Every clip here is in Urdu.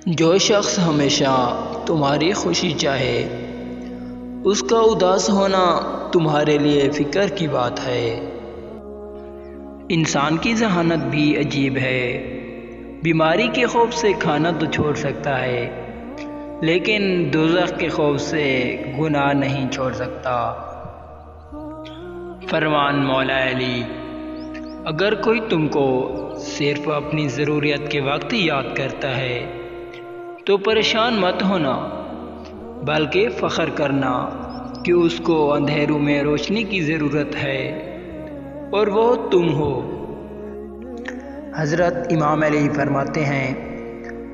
جو شخص ہمیشہ تمہاری خوشی چاہے اس کا اداس ہونا تمہارے لیے فکر کی بات ہے۔ انسان کی ذہانت بھی عجیب ہے، بیماری کے خوف سے کھانا تو چھوڑ سکتا ہے لیکن دوزخ کے خوف سے گناہ نہیں چھوڑ سکتا۔ فرمان مولا علی: اگر کوئی تم کو صرف اپنی ضروریت کے وقت یاد کرتا ہے تو پریشان مت ہونا، بلکہ فخر کرنا کہ اس کو اندھیروں میں روشنی کی ضرورت ہے اور وہ تم ہو۔ حضرت امام علی فرماتے ہیں،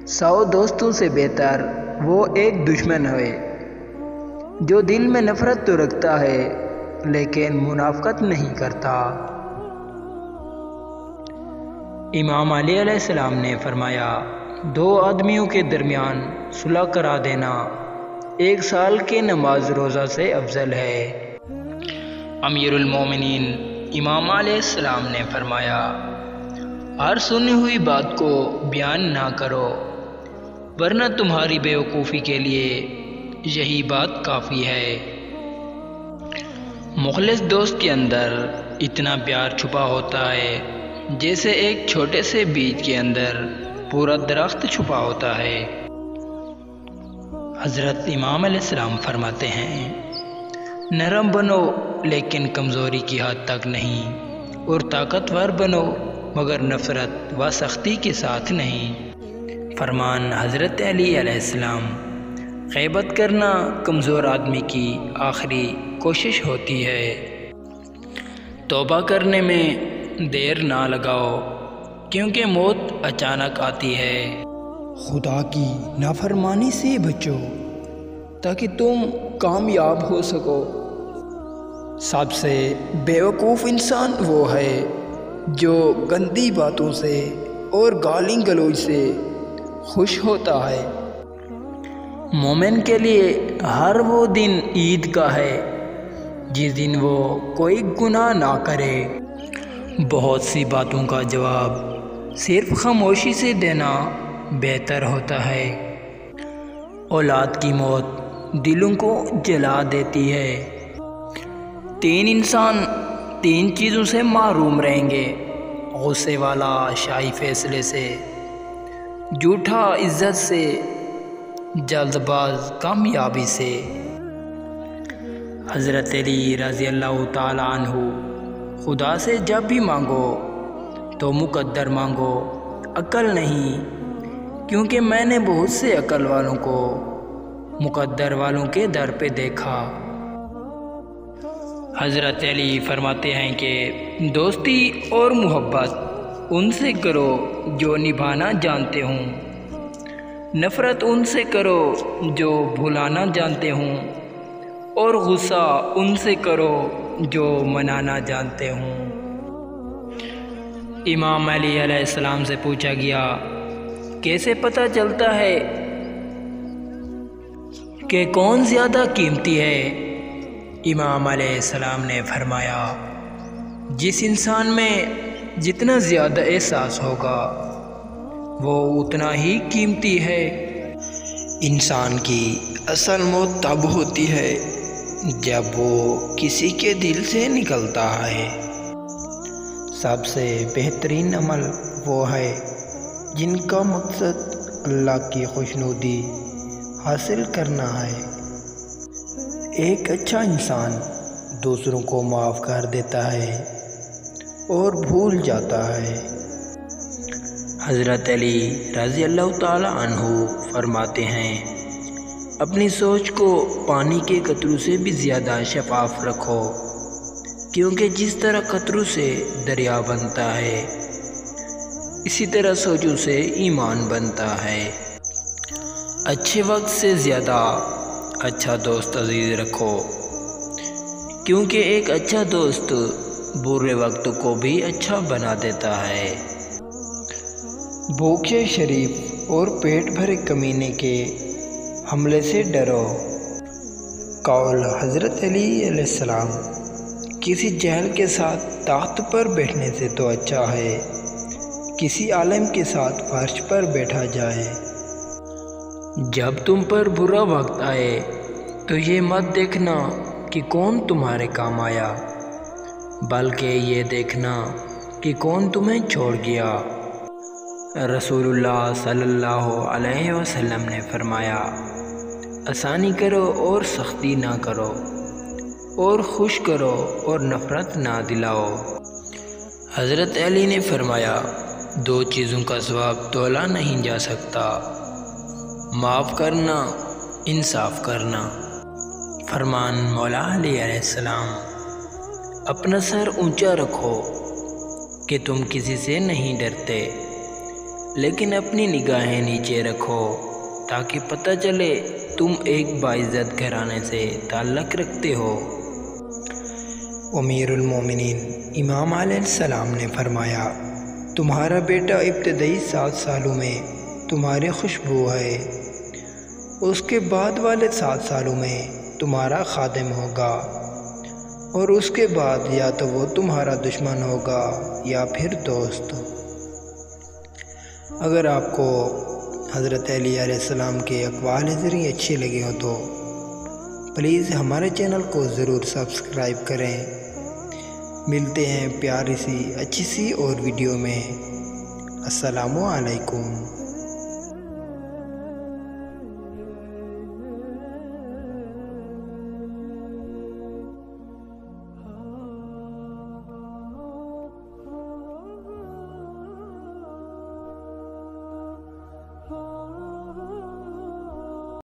100 دوستوں سے بہتر وہ ایک دشمن ہے جو دل میں نفرت تو رکھتا ہے لیکن منافقت نہیں کرتا۔ امام علی علیہ السلام نے فرمایا، 2 آدمیوں کے درمیان صلح کرا دینا 1 سال کے نماز روزہ سے افضل ہے۔ امیر المومنین امام علیہ السلام نے فرمایا، ہر سنی ہوئی بات کو بیان نہ کرو ورنہ تمہاری بیوقوفی کے لیے یہی بات کافی ہے۔ مخلص دوست کے اندر اتنا پیار چھپا ہوتا ہے جیسے ایک چھوٹے سے بیج کے اندر پورا درخت چھپا ہوتا ہے۔ حضرت امام علیہ السلام فرماتے ہیں، نرم بنو لیکن کمزوری کی حد تک نہیں، اور طاقتور بنو مگر نفرت و سختی کے ساتھ نہیں۔ فرمان حضرت علی علیہ السلام: غیبت کرنا کمزور آدمی کی آخری کوشش ہوتی ہے، توبہ کرنے میں دیر نہ لگاؤ کیونکہ موت اچانک آتی ہے۔ خدا کی نافرمانی سے بچو تاکہ تم کامیاب ہو سکو۔ سب سے بیوقوف انسان وہ ہے جو گندی باتوں سے اور گالی گلوچ سے خوش ہوتا ہے۔ مومن کے لیے ہر وہ دن عید کا ہے جس دن وہ کوئی گناہ نہ کرے۔ بہت سی باتوں کا جواب صرف خاموشی سے دینا بہتر ہوتا ہے۔ اولاد کی موت دلوں کو جلا دیتی ہے۔ 3 انسان 3 چیزوں سے محروم رہیں گے: غصے والا شاہی فیصلے سے، جھوٹا عزت سے، جلد باز کامیابی سے۔ حضرت علی رضی اللہ تعالیٰ عنہ: خدا سے جب بھی مانگو تو مقدر مانگو، عقل نہیں، کیونکہ میں نے بہت سے عقل والوں کو مقدر والوں کے در پہ دیکھا۔ حضرت علی فرماتے ہیں کہ دوستی اور محبت ان سے کرو جو نبھانا جانتے ہوں، نفرت ان سے کرو جو بھلانا جانتے ہوں، اور غصہ ان سے کرو جو منانا جانتے ہوں۔ امام علی علیہ السلام سے پوچھا گیا، کیسے پتہ چلتا ہے کہ کون زیادہ قیمتی ہے؟ امام علیہ السلام نے فرمایا، جس انسان میں جتنا زیادہ احساس ہوگا وہ اتنا ہی قیمتی ہے۔ انسان کی اصل موت تب ہوتی ہے جب وہ کسی کے دل سے نکلتا ہے۔ سب سے بہترین عمل وہ ہے جن کا مقصد اللہ کی خوشنودی حاصل کرنا ہے۔ ایک اچھا انسان دوسروں کو معاف کر دیتا ہے اور بھول جاتا ہے۔ حضرت علی رضی اللہ تعالیٰ عنہ فرماتے ہیں، اپنی سوچ کو پانی کے قطروں سے بھی زیادہ شفاف رکھو، کیونکہ جس طرح قطروں سے دریا بنتا ہے اسی طرح سوچوں سے ایمان بنتا ہے۔ اچھے وقت سے زیادہ اچھا دوست عزیز رکھو، کیونکہ ایک اچھا دوست برے وقت کو بھی اچھا بنا دیتا ہے۔ بھوکے شریف اور پیٹ بھرے کمینے کے حملے سے ڈرو۔ قول حضرت علی علیہ السلام: کسی جاہل کے ساتھ تخت پر بیٹھنے سے تو اچھا ہے کسی عالم کے ساتھ فرش پر بیٹھا جائے۔ جب تم پر برا وقت آئے تو یہ مت دیکھنا کہ کون تمہارے کام آیا، بلکہ یہ دیکھنا کہ کون تمہیں چھوڑ گیا۔ رسول اللہ صلی اللہ علیہ وسلم نے فرمایا، آسانی کرو اور سختی نہ کرو، اور خوش کرو اور نفرت نہ دلاؤ۔ حضرت علی نے فرمایا، دو چیزوں کا ثواب تولا نہیں جا سکتا، معاف کرنا، انصاف کرنا۔ فرمان مولا علی علیہ السلام، اپنا سر اونچا رکھو کہ تم کسی سے نہیں ڈرتے، لیکن اپنی نگاہیں نیچے رکھو تاکہ پتہ چلے تم ایک باعزت گھرانے سے تعلق رکھتے ہو۔ امیر المومنین امام علیہ السلام نے فرمایا، تمہارا بیٹا ابتدائی 7 سالوں میں تمہاری خوشبو ہے، اس کے بعد والے 7 سالوں میں تمہارا خادم ہوگا، اور اس کے بعد یا تو وہ تمہارا دشمن ہوگا یا پھر دوست۔ اگر آپ کو حضرت علی علیہ السلام کے اقوال حضری اچھے لگے ہو تو پلیز ہمارے چینل کو ضرور سبسکرائب کریں۔ ملتے ہیں پیاری سی اچھی سی اور ویڈیو میں۔ السلام علیکم۔